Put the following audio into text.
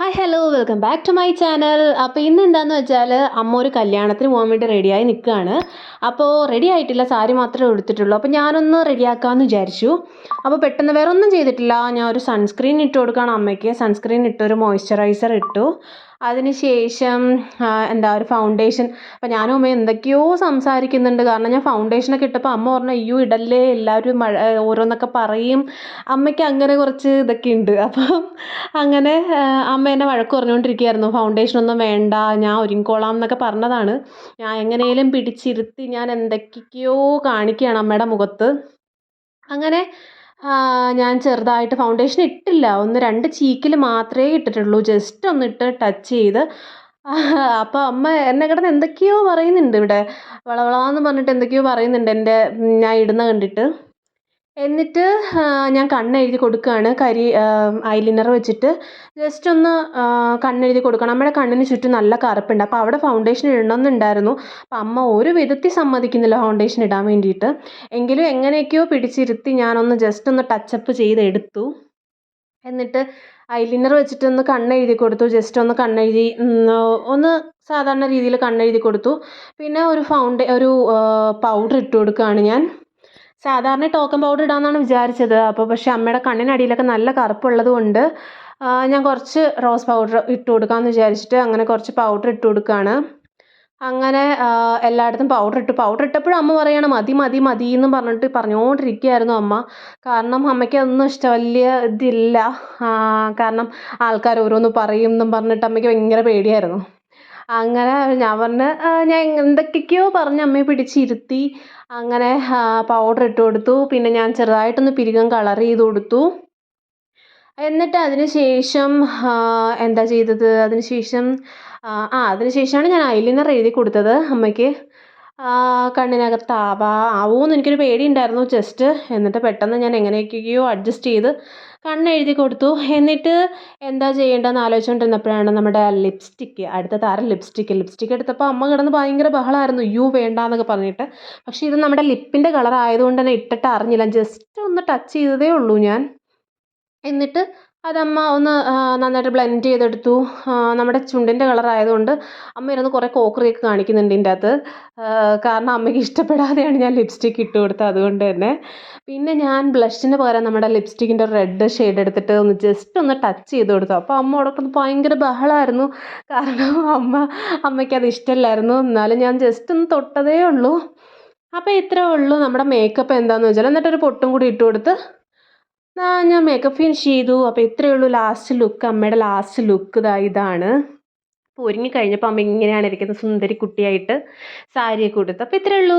Hi hello welcome back to my channel. അപ്പോൾ ഇന്ന് എന്താണെന്ന് വെച്ചാൽ അമ്മ ഒരു കല്യാണത്തിന് പോകാൻ വേണ്ടി റെഡിയായി നിൽക്കുകയാണ്. അപ്പോൾ റെഡി ആയിട്ടില്ല, സാരി മാത്രമേ എടുത്തിട്ടുള്ളൂ. അപ്പോൾ ഞാനൊന്ന് റെഡിയാക്കാമെന്ന് വിചാരിച്ചു. അപ്പോൾ പെട്ടെന്ന് വേറെ ഒന്നും ചെയ്തിട്ടില്ല, ഞാൻ ഒരു സൺസ്ക്രീൻ ഇട്ട് കൊടുക്കുകയാണ് അമ്മയ്ക്ക്. സൺസ്ക്രീൻ ഇട്ട് ഒരു മോയ്സ്ചറൈസർ ഇട്ടു. അതിനുശേഷം ഒരു ഫൗണ്ടേഷൻ. അപ്പോൾ ഞാനും അമ്മ എന്തൊക്കെയോ സംസാരിക്കുന്നുണ്ട്, കാരണം ഞാൻ ഫൗണ്ടേഷനൊക്കെ ഇട്ടപ്പോൾ അമ്മ പറഞ്ഞു അയ്യോ ഇടല്ലേ, എല്ലാവരും ഓരോന്നൊക്കെ പറയും. അമ്മയ്ക്ക് അങ്ങനെ കുറച്ച് ഇതൊക്കെ ഉണ്ട്. അപ്പം അങ്ങനെ അമ്മ എന്നെ വഴക്ക് പറഞ്ഞുകൊണ്ടിരിക്കുകയായിരുന്നു, ഫൗണ്ടേഷനൊന്നും വേണ്ട ഞാൻ ഒരുങ്ങിക്കോളാം എന്നൊക്കെ പറഞ്ഞതാണ്. ഞാൻ എങ്ങനെയും പിടിച്ചിരുത്തി ഞാൻ എന്തൊക്കെയോ കാണിക്കുകയാണ് അമ്മയുടെ മുഖത്ത്. അങ്ങനെ ഞാൻ ചെറുതായിട്ട് ഫൗണ്ടേഷൻ ഇട്ടില്ല, ഒന്ന് രണ്ട് ചീക്കിൽ മാത്രമേ ഇട്ടിട്ടുള്ളൂ, ജസ്റ്റ് ഒന്നിട്ട് ടച്ച് ചെയ്ത്. അപ്പോൾ അമ്മ എന്നെ കിടന്ന് എന്തൊക്കെയോ പറയുന്നുണ്ട്, ഇവിടെ വളവളാന്ന് പറഞ്ഞിട്ട് എന്തൊക്കെയോ പറയുന്നുണ്ട് എൻ്റെ ഞാൻ ഇടുന്ന കണ്ടിട്ട്. എന്നിട്ട് ഞാൻ കണ്ണെഴുതി കൊടുക്കുകയാണ്. ഐലിനർ വെച്ചിട്ട് ജസ്റ്റ് ഒന്ന് കണ്ണെഴുതി കൊടുക്കണം. നമ്മുടെ കണ്ണിന് ചുറ്റും നല്ല കറുപ്പുണ്ട്, അപ്പോൾ അവിടെ ഫൗണ്ടേഷൻ ഇടണമെന്നുണ്ടായിരുന്നു. അപ്പം അമ്മ ഒരു വിധത്തിൽ സമ്മതിക്കുന്നില്ല ഫൗണ്ടേഷൻ ഇടാൻ വേണ്ടിയിട്ട്. എങ്കിലും എങ്ങനെയൊക്കെയോ പിടിച്ചിരുത്തി ഞാനൊന്ന് ജസ്റ്റ് ഒന്ന് ടച്ചപ്പ് ചെയ്തെടുത്തു. എന്നിട്ട് ഐലിനർ വെച്ചിട്ടൊന്ന് കണ്ണെഴുതി കൊടുത്തു, ജസ്റ്റ് ഒന്ന് കണ്ണെഴുതി ഒന്ന് സാധാരണ രീതിയിൽ കണ്ണെഴുതി കൊടുത്തു. പിന്നെ ഒരു പൗഡർ ഇട്ട് കൊടുക്കുകയാണ് ഞാൻ. സാധാരണ ടോക്കൺ പൗഡർ ഇടാമെന്നാണ് വിചാരിച്ചത്. അപ്പോൾ പക്ഷേ അമ്മയുടെ കണ്ണിനടിയിലൊക്കെ നല്ല കറുപ്പുള്ളത് കൊണ്ട് ഞാൻ കുറച്ച് റോസ് പൗഡർ ഇട്ട് കൊടുക്കാമെന്ന് വിചാരിച്ചിട്ട് അങ്ങനെ കുറച്ച് പൗഡർ ഇട്ട് കൊടുക്കുകയാണ്. അങ്ങനെ എല്ലായിടത്തും പൗഡർ ഇട്ടപ്പോഴും അമ്മ പറയാണ് മതി മതി മതി എന്നും പറഞ്ഞുകൊണ്ടിരിക്കുകയായിരുന്നു അമ്മ. കാരണം അമ്മയ്ക്ക് അതൊന്നും വലിയ ഇതില്ല, കാരണം ആൾക്കാർ ഓരോന്ന് പറയും എന്നും പറഞ്ഞിട്ട് അമ്മയ്ക്ക് ഭയങ്കര പേടിയായിരുന്നു. അങ്ങനെ ഞാൻ പറഞ്ഞ് ഞാൻ എന്തൊക്കെയൊക്കെയോ പറഞ്ഞ് അമ്മയെ പിടിച്ചിരുത്തി. അങ്ങനെ പൗഡർ ഇട്ട് കൊടുത്തു. പിന്നെ ഞാൻ ചെറുതായിട്ടൊന്ന് പിരികം കളർ ചെയ്ത് കൊടുത്തു. എന്നിട്ട് അതിന് ശേഷം എന്താ ചെയ്തത്, അതിന് ശേഷമാണ് ഞാൻ ഐലിനർ എഴുതി കൊടുത്തത് അമ്മയ്ക്ക്. കണ്ണിനകത്ത് ആവുമെന്ന് എനിക്കൊരു പേടിയുണ്ടായിരുന്നു ജസ്റ്റ്. എന്നിട്ട് പെട്ടെന്ന് ഞാൻ എങ്ങനെയൊക്കെയോ അഡ്ജസ്റ്റ് ചെയ്ത് കണ്ണെഴുതി കൊടുത്തു. എന്നിട്ട് എന്താ ചെയ്യേണ്ടതെന്ന് ആലോചിച്ചുകൊണ്ടിരുന്നപ്പോഴാണ് നമ്മുടെ അടുത്ത താരം ലിപ്സ്റ്റിക്ക് എടുത്തപ്പോൾ അമ്മ കിടന്ന് ഭയങ്കര ബഹളമായിരുന്നു, യു വേണ്ടാന്നൊക്കെ പറഞ്ഞിട്ട്. പക്ഷേ ഇത് നമ്മുടെ ലിപ്പിൻ്റെ കളർ ആയതുകൊണ്ട് തന്നെ ഇട്ടിട്ട് അറിഞ്ഞില്ല, ജസ്റ്റ് ഒന്ന് ടച്ച് ചെയ്തതേ ഉള്ളൂ ഞാൻ. എന്നിട്ട് അതമ്മ ഒന്ന് നന്നായിട്ട് ബ്ലെൻഡ് ചെയ്തെടുത്തു. നമ്മുടെ ചുണ്ടിൻ്റെ കളർ ആയതുകൊണ്ട് അമ്മ ഇരുന്ന് കുറേ കോക്കറിയൊക്കെ കാണിക്കുന്നുണ്ട് ഇതിൻ്റെ അകത്ത്. കാരണം അമ്മയ്ക്ക് ഇഷ്ടപ്പെടാതെയാണ് ഞാൻ ലിപ്സ്റ്റിക്ക് ഇട്ട് കൊടുത്തത്, അതുകൊണ്ട് തന്നെ. പിന്നെ ഞാൻ ബ്ലഷിന് പകരം നമ്മുടെ ലിപ്സ്റ്റിക്കിൻ്റെ റെഡ് ഷെയ്ഡ് എടുത്തിട്ട് ഒന്ന് ജസ്റ്റ് ഒന്ന് ടച്ച് ചെയ്ത് കൊടുത്തു. അപ്പോൾ അമ്മ അവിടെ കിടന്ന് ഭയങ്കര ബഹളമായിരുന്നു, കാരണം അമ്മയ്ക്കത് ഇഷ്ടമല്ലായിരുന്നു. എന്നാലും ഞാൻ ജസ്റ്റ് ഒന്ന് തൊട്ടതേ ഉള്ളൂ. അപ്പോൾ ഇത്രേ ഉള്ളൂ നമ്മുടെ മേക്കപ്പ്. എന്താണെന്ന് വെച്ചാൽ എന്നിട്ടൊരു പൊട്ടും കൂടി ഇട്ട് കൊടുത്ത് ഞാൻ മേക്കപ്പ് ഫിനിഷ് ചെയ്തു. അപ്പോൾ ഇത്രയേ ഉള്ളൂ ലാസ്റ്റ് ലുക്ക്. അമ്മയുടെ ലാസ്റ്റ് ലുക്ക് ഇതാണ്. അപ്പോൾ ഒരുങ്ങി കഴിഞ്ഞപ്പോൾ അമ്മ ഇങ്ങനെയാണ് ഇരിക്കുന്നത്, സുന്ദരി കുട്ടിയായിട്ട് സാരിയൊക്കെ ഉടുത്ത്. അപ്പോൾ ഇത്രയേ ഉള്ളൂ.